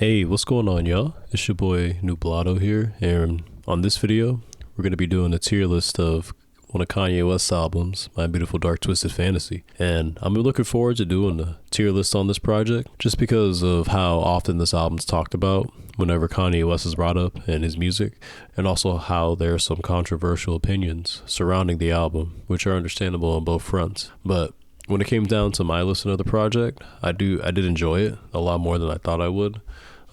Hey, what's going on, y'all? It's your boy Nublado here, and on this video, we're going to be doing a tier list of one of Kanye West's albums, My Beautiful Dark Twisted Fantasy. And I'm looking forward to doing the tier list on this project, just because of how often this album's talked about whenever Kanye West is brought up in his music, and also how there are some controversial opinions surrounding the album, which are understandable on both fronts. But when it came down to my listen of the project, I did enjoy it a lot more than I thought I would,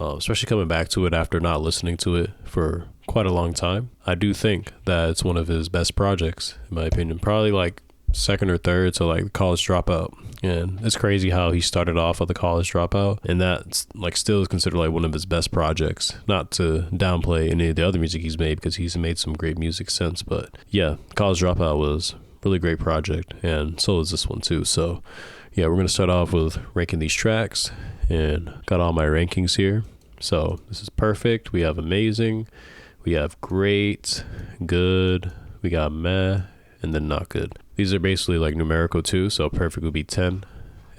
especially coming back to it after not listening to it for quite a long time. I do think that it's one of his best projects, in my opinion. Probably like second or third to like College Dropout. And it's crazy how he started off with the College Dropout, and that's like still is considered like one of his best projects. Not to downplay any of the other music he's made, because he's made some great music since, but yeah, College Dropout was really great project, and so is this one too. So yeah, we're gonna start off with ranking these tracks, and got all my rankings here. So this is perfect, we have amazing, we have great, good, we got meh, and then not good. These are basically like numerical too, so perfect would be 10,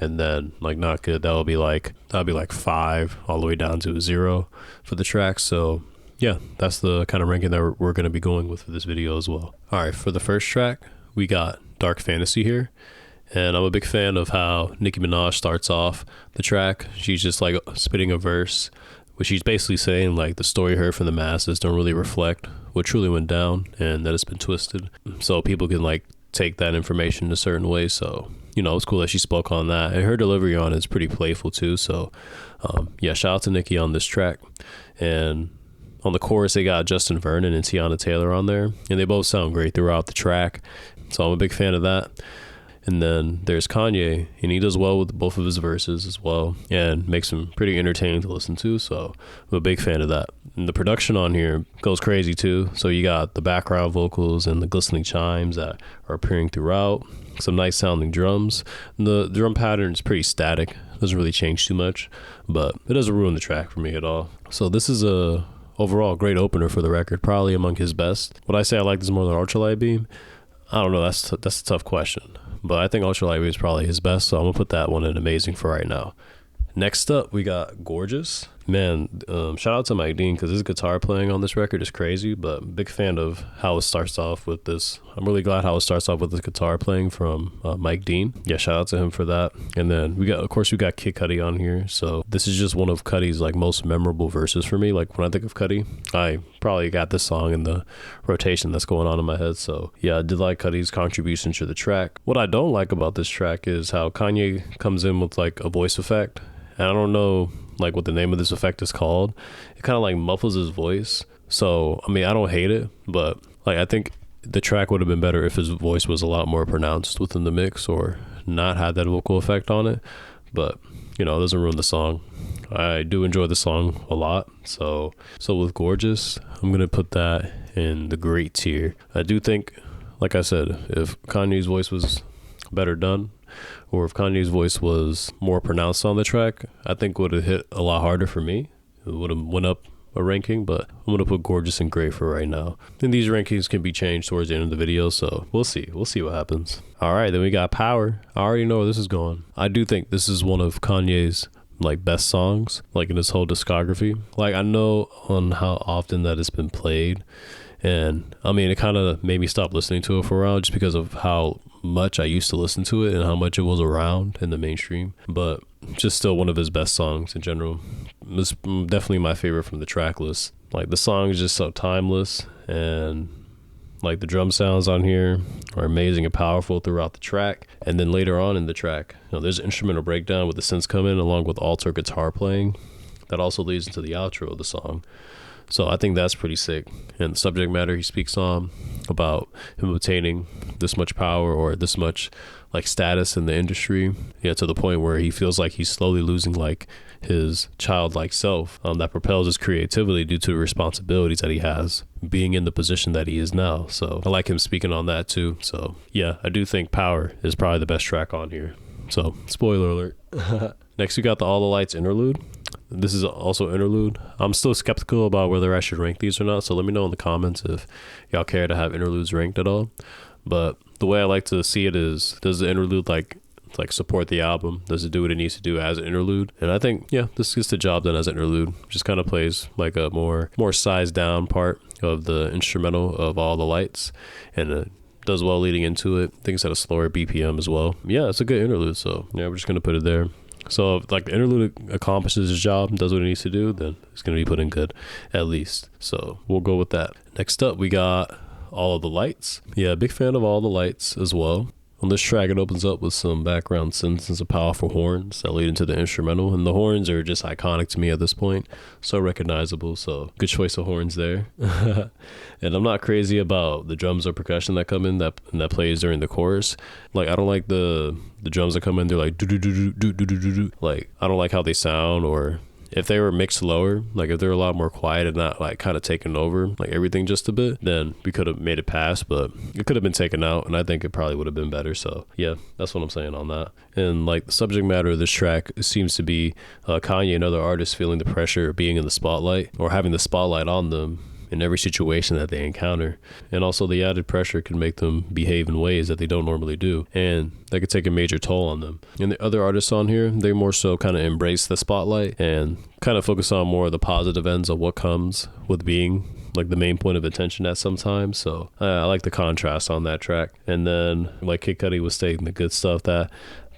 and then like not good, that'll be like 5 all the way down to 0 for the tracks. So yeah, that's the kind of ranking that we're going to be going with for this video as well. All right, for the first track, we got Dark Fantasy here, and I'm a big fan of how Nicki Minaj starts off the track. She's just like spitting a verse, which she's basically saying like the story heard from the masses don't really reflect what truly went down, and that it's been twisted, so people can like take that information in a certain way. So you know, it's cool that she spoke on that, and her delivery on it is pretty playful too. So yeah, shout out to Nicki on this track. And on the chorus, they got Justin Vernon and Tiana Taylor on there, and they both sound great throughout the track. So I'm a big fan of that. And then there's Kanye, and he does well with both of his verses as well, and makes them pretty entertaining to listen to. So I'm a big fan of that. And the production on here goes crazy too. So you got the background vocals and the glistening chimes that are appearing throughout. Some nice sounding drums. The drum pattern is pretty static. Doesn't really change too much, but it doesn't ruin the track for me at all. So this is a overall great opener for the record, probably among his best. Would I say I like this more than Ultralight Beam? I don't know, that's a tough question, but I think Ultralight Beam is probably his best, so I'm gonna put that one in amazing for right now. Next up, we got Gorgeous. Man, shout out to Mike Dean, because his guitar playing on this record is crazy, but big fan of how it starts off with this. I'm really glad how it starts off with this guitar playing from Mike Dean. Yeah, shout out to him for that. And then we got Kid Cudi on here. So this is just one of Cudi's like most memorable verses for me. Like when I think of Cudi, I probably got this song in the rotation that's going on in my head. So yeah, I did like Cudi's contribution to the track. What I don't like about this track is how Kanye comes in with like a voice effect. And I don't know like what the name of this effect is called. It kind of like muffles his voice. So I mean, I don't hate it, but like I think the track would have been better if his voice was a lot more pronounced within the mix, or not had that vocal effect on it. But you know, it doesn't ruin the song. I do enjoy the song a lot. So with Gorgeous, I'm gonna put that in the great tier. I do think, like I said, if Kanye's voice was better done, or if Kanye's voice was more pronounced on the track, I think would have hit a lot harder for me. It would have went up a ranking, but I'm gonna put Gorgeous and Great for right now. And these rankings can be changed towards the end of the video, so we'll see what happens. All right, then we got Power. I already know where this is going. I do think this is one of Kanye's like best songs, like in his whole discography. Like I know on how often that it's been played, and I mean, it kind of made me stop listening to it for a while, just because of how much I used to listen to it and how much it was around in the mainstream. But just still one of his best songs in general. It's definitely my favorite from the track list. Like the song is just so timeless, and like the drum sounds on here are amazing and powerful throughout the track. And then later on in the track, you know, there's an instrumental breakdown with the synths coming along with alto guitar playing that also leads into the outro of the song. So I think that's pretty sick. And the subject matter he speaks on about him obtaining this much power or this much like status in the industry, yeah, to the point where he feels like he's slowly losing like his childlike self that propels his creativity due to the responsibilities that he has being in the position that he is now. So I like him speaking on that too. So yeah, I do think Power is probably the best track on here. So spoiler alert. Next we got the All the Lights interlude. This is also interlude. I'm still skeptical about whether I should rank these or not, so let me know in the comments if y'all care to have interludes ranked at all. But the way I like to see it is, does the interlude like like support the album? Does it do what it needs to do as an interlude? And I think, yeah, this gets the job done as an interlude. Just kind of plays like a more sized down part of the instrumental of All the Lights, and does well leading into it. I think it's at a slower BPM as well. Yeah, it's a good interlude. So yeah, we're just gonna put it there. So if like the interlude accomplishes its job, does what it needs to do, then it's gonna be put in good at least. So we'll go with that. Next up, we got All of the Lights. Yeah, big fan of All the Lights as well. On this track, it opens up with some background synths and some powerful horns that lead into the instrumental. And the horns are just iconic to me at this point. So recognizable. So good choice of horns there. And I'm not crazy about the drums or percussion that come in that plays during the chorus. Like, I don't like the drums that come in. They're like, do do do do do do do do. Like, I don't like how they sound, or if they were mixed lower, like if they're a lot more quiet and not like kind of taken over like everything just a bit, then we could have made it pass, but it could have been taken out, and I think it probably would have been better. So yeah, that's what I'm saying on that. And like the subject matter of this track seems to be Kanye and other artists feeling the pressure of being in the spotlight, or having the spotlight on them in every situation that they encounter. And also the added pressure can make them behave in ways that they don't normally do, and that could take a major toll on them. And the other artists on here, they more so kind of embrace the spotlight and kind of focus on more of the positive ends of what comes with being like the main point of attention at some time. So I like the contrast on that track. And then like Kid Cudi was stating the good stuff that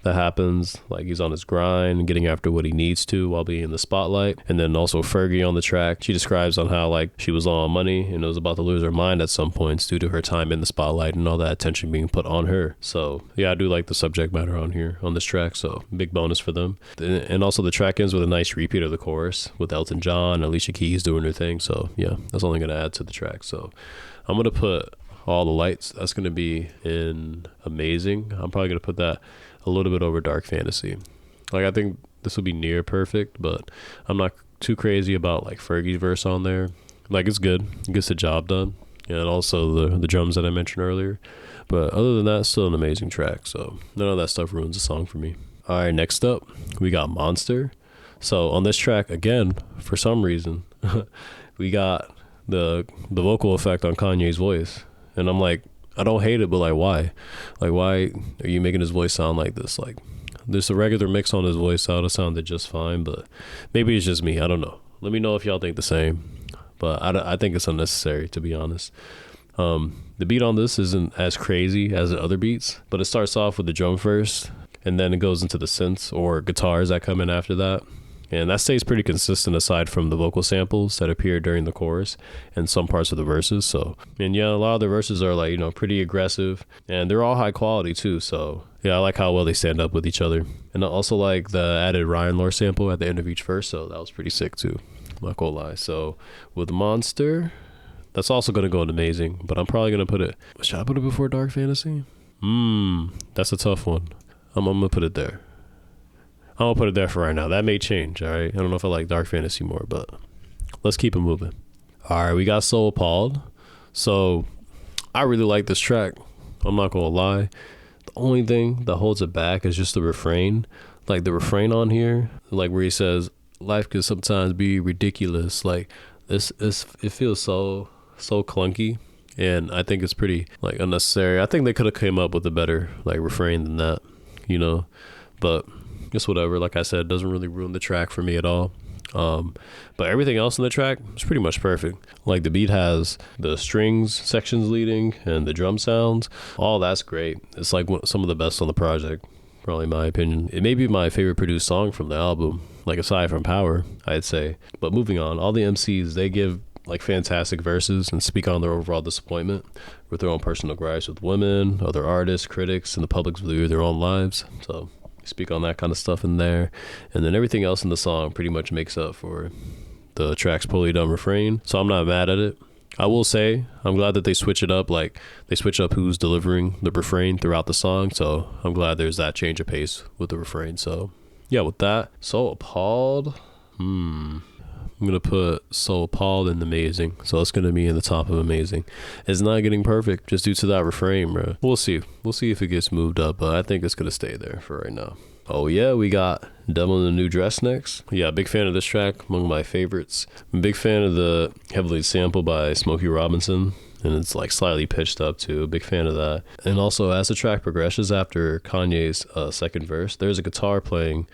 happens, like he's on his grind, getting after what he needs to while being in the spotlight. And then also Fergie on the track, she describes on how like she was low on money and was about to lose her mind at some points due to her time in the spotlight and all that attention being put on her. So yeah, I do like the subject matter on here on this track, so big bonus for them. And also the track ends with a nice repeat of the chorus with Elton John and Alicia Keys doing her thing. So yeah, that's only going to add to the track. So I'm going to put All the Lights, that's going to be in Amazing. I'm probably going to put that a little bit over Dark Fantasy. Like, I think this will be near perfect, but I'm not too crazy about like Fergie's verse on there. Like, it's good, it gets the job done, and also the drums that I mentioned earlier. But other than that, still an amazing track. So none of that stuff ruins the song for me. All right, next up we got Monster. So on this track, again, for some reason we got the vocal effect on Kanye's voice, and I'm like, I don't hate it, but like, why? Like, why are you making his voice sound like this? Like, there's a regular mix on his voice, so it sounded just fine, but maybe it's just me. I don't know. Let me know if y'all think the same, but I think it's unnecessary, to be honest. The beat on this isn't as crazy as the other beats, but it starts off with the drum first, and then it goes into the synths or guitars that come in after that. And that stays pretty consistent aside from the vocal samples that appear during the chorus and some parts of the verses. So, and yeah, a lot of the verses are like, you know, pretty aggressive, and they're all high quality too. So yeah, I like how well they stand up with each other. And I also like the added Ryan Lore sample at the end of each verse. So that was pretty sick too, I'm not gonna lie. So with Monster, that's also gonna go in Amazing, but I'm probably gonna put it, should I put it before Dark Fantasy? That's a tough one. I'm gonna put it there. I'm gonna put it there for right now. That may change, all right? I don't know if I like Dark Fantasy more, but let's keep it moving. All right, we got So Appalled. So I really like this track, I'm not gonna lie. The only thing that holds it back is just the refrain. Like the refrain on here, like where he says, life can sometimes be ridiculous. Like it feels so clunky, and I think it's pretty like unnecessary. I think they could have came up with a better like refrain than that, you know, but it's whatever. Like I said, it doesn't really ruin the track for me at all. But everything else in the track is pretty much perfect. Like the beat has the strings sections leading and the drum sounds, all that's great. It's like some of the best on the project, probably in my opinion. It may be my favorite produced song from the album, like aside from Power, I'd say. But moving on, all the MCs, they give like fantastic verses and speak on their overall disappointment with their own personal gripes with women, other artists, critics, and the public's view of their own lives. So speak on that kind of stuff in there, and then everything else in the song pretty much makes up for the track's poorly done refrain. So I'm not mad at it. I will say I'm glad that they switch it up, like they switch up who's delivering the refrain throughout the song. So I'm glad there's that change of pace with the refrain. So yeah, with that, So Appalled, I'm gonna put So Appalled in Amazing. So it's gonna be in the top of Amazing. It's not getting perfect just due to that refrain, bro. We'll see if it gets moved up, but I think it's gonna stay there for right now. Oh yeah, we got Devil in a New Dress next. Yeah, big fan of this track, among my favorites. I'm a big fan of the heavily sampled by Smokey Robinson and it's like slightly pitched up too. Big fan of that. And also, as the track progresses after Kanye's second verse, there's a guitar playing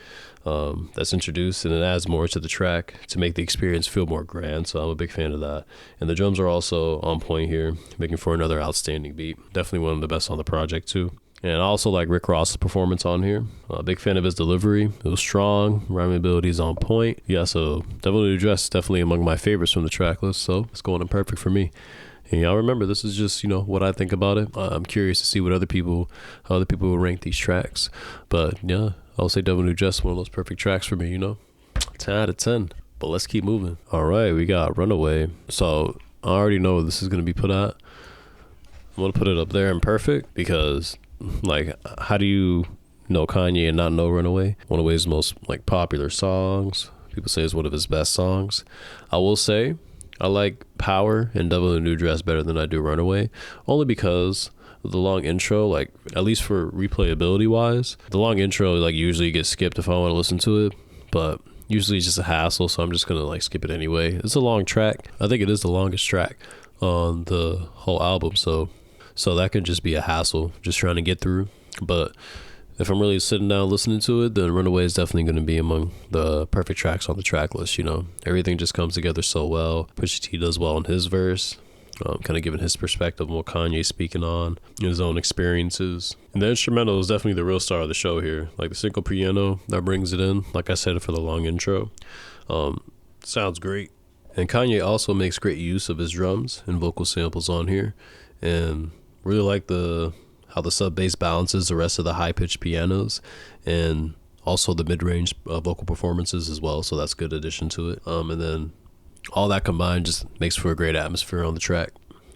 that's introduced, and it adds more to the track to make the experience feel more grand. So I'm a big fan of that. And the drums are also on point here, making for another outstanding beat. Definitely one of the best on the project too. And I also like Rick Ross's performance on here. A big fan of his delivery. It was strong, rhyming ability is on point. Yeah, so Devil in a New Dress definitely among my favorites from the track list, so it's going in perfect for me. And y'all remember, this is just, what I think about it. I'm curious to see what how other people will rank these tracks. But yeah, I'll say Devil in a New Dress, one of those perfect tracks for me, 10 out of 10. But let's keep moving. All right, we got Runaway. So I already know what this is going to be put at. I'm going to put it up there in perfect because, like, how do you know Kanye and not know Runaway? One of his most popular songs. People say it's one of his best songs. I will say I like Power and Devil in a New Dress better than I do Runaway, only because the long intro, at least for replayability wise, the long intro usually gets skipped if I want to listen to it, but usually it's just a hassle, so I'm just gonna skip it anyway. It's a long track. I think it is the longest track on the whole album, so that could just be a hassle just trying to get through. But if I'm really sitting down listening to it, then Runaway is definitely going to be among the perfect tracks on the track list. Everything just comes together so well. Pusha T does well in his verse, kind of giving his perspective on what Kanye's speaking on, his own experiences. And the instrumental is definitely the real star of the show here. The single piano that brings it in, like I said, for the long intro. Sounds great. And Kanye also makes great use of his drums and vocal samples on here. And really like how the sub bass balances the rest of the high pitched pianos, and also the mid range vocal performances as well. So that's a good addition to it. And then all that combined just makes for a great atmosphere on the track.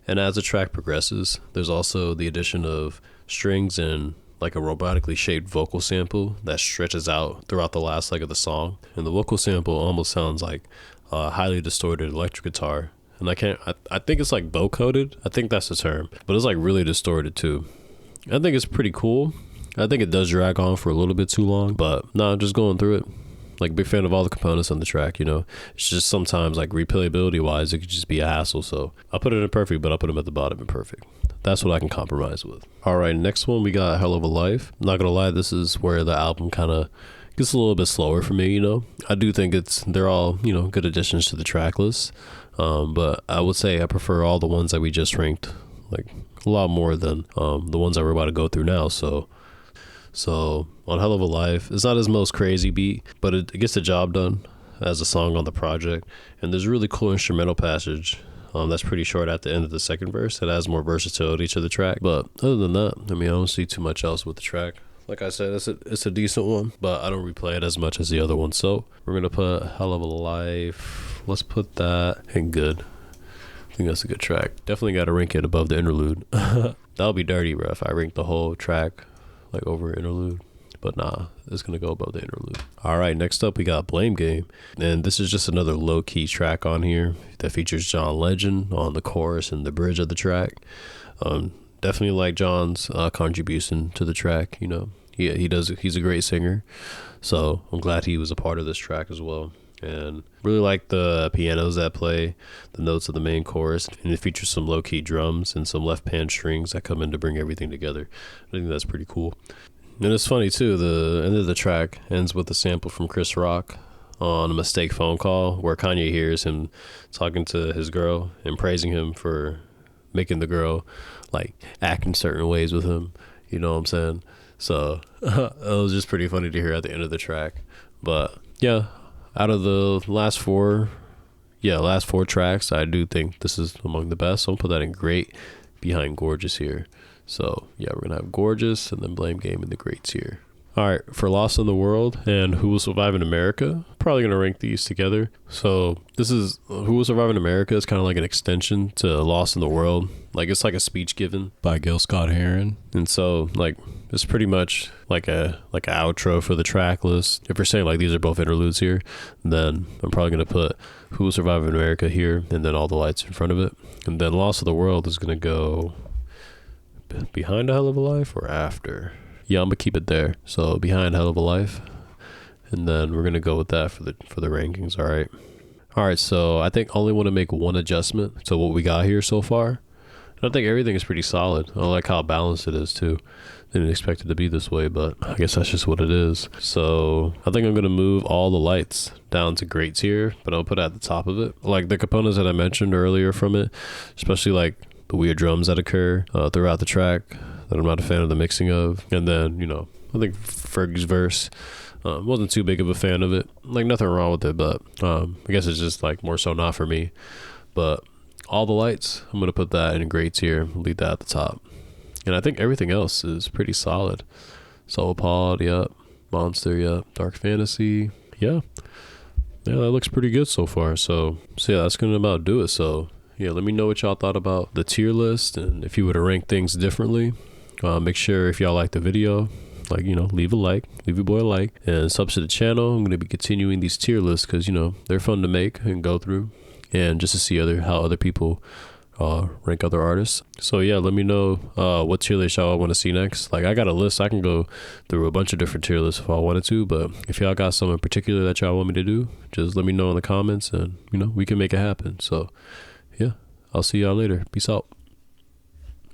And as the track progresses, there's also the addition of strings and a robotically shaped vocal sample that stretches out throughout the last leg of the song. And the vocal sample almost sounds like a highly distorted electric guitar. And I think it's vocoded. I think that's the term. But it's really distorted too. I think it's pretty cool. I think it does drag on for a little bit too long. But no, just going through it. Big fan of all the components on the track, It's just sometimes replayability wise, it could just be a hassle. So I'll put it in perfect, but I'll put them at the bottom in perfect. That's what I can compromise with. All right, next one, we got Hell of a Life. I'm not going to lie, this is where the album kind of gets a little bit slower for me, I do think they're all, good additions to the track list. But I would say I prefer all the ones that we just ranked a lot more than the ones that we're about to go through now. So on Hell of a Life, it's not his most crazy beat, but it gets the job done as a song on the project. And there's a really cool instrumental passage that's pretty short at the end of the second verse that adds more versatility to the track. But other than that, I don't see too much else with the track. Like I said, it's a decent one, but I don't replay it as much as the other one. So we're going to put Hell of a Life. Let's put that in good. I think that's a good track. Definitely got to rank it above the interlude. That'll be dirty, bro, if I rank the whole track over interlude. But nah, it's going to go above the interlude. All right, next up we got Blame Game. And this is just another low-key track on here that features John Legend on the chorus and the bridge of the track. Definitely like John's contribution to the track. He's a great singer, so I'm glad he was a part of this track as well. And really like the pianos that play the notes of the main chorus, and it features some low-key drums and some left pan strings that come in to bring everything together. I think that's pretty cool. And it's funny too, the end of the track ends with a sample from Chris Rock on a Mistake phone call, where Kanye hears him talking to his girl and praising him for making the girl act in certain ways with him, you know what I'm saying? So it was just pretty funny to hear at the end of the track. But yeah, out of the last four tracks, I do think this is among the best. So I'm gonna put that in great behind Gorgeous here. So yeah, we're gonna have Gorgeous and then Blame Game in the greats here. All right, for Lost in the World and Who Will Survive in America, probably going to rank these together. So this is Who Will Survive in America is kind of like an extension to Lost in the World. It's like a speech given by Gil Scott-Heron. And so it's pretty much like an outro for the track list. If we're saying these are both interludes here, then I'm probably going to put Who Will Survive in America here and then All the Lights in front of it. And then Lost in the World is going to go behind A Hell of a Life or after. Yeah, I'm gonna keep it there. So behind Hell of a Life, and then we're gonna go with that for the rankings. All right. So I think I only want to make one adjustment to what we got here so far. And I think everything is pretty solid. I like how balanced it is too. Didn't expect it to be this way, but I guess that's just what it is. So I think I'm going to move all the lights down to great tier, but I'll put it at the top of it. Like the components that I mentioned earlier from it, especially like the weird drums that occur throughout the track that I'm not a fan of the mixing of. And then, you know, I think Fergie's verse, wasn't too big of a fan of it. Like nothing wrong with it, but I guess it's just like more so not for me. But all the lights, I'm going to put that in great tier, leave that at the top. And I think everything else is pretty solid. So Appalled, yep. Monster, yep. Dark Fantasy, yeah. Yeah, that looks pretty good so far. So yeah, that's going to about do it. So yeah, let me know what y'all thought about the tier list, and if you would have ranked things differently. Make sure if y'all like the video, like, you know, leave a like, leave your boy a like, and sub to the channel. I'm going to be continuing these tier lists because, you know, they're fun to make and go through, and just to see how other people rank other artists. So yeah, let me know what tier list y'all want to see next. Like I got a list, I can go through a bunch of different tier lists if I wanted to, but if y'all got some in particular that y'all want me to do, just let me know in the comments, and you know, we can make it happen. So yeah, I'll see y'all later. Peace out.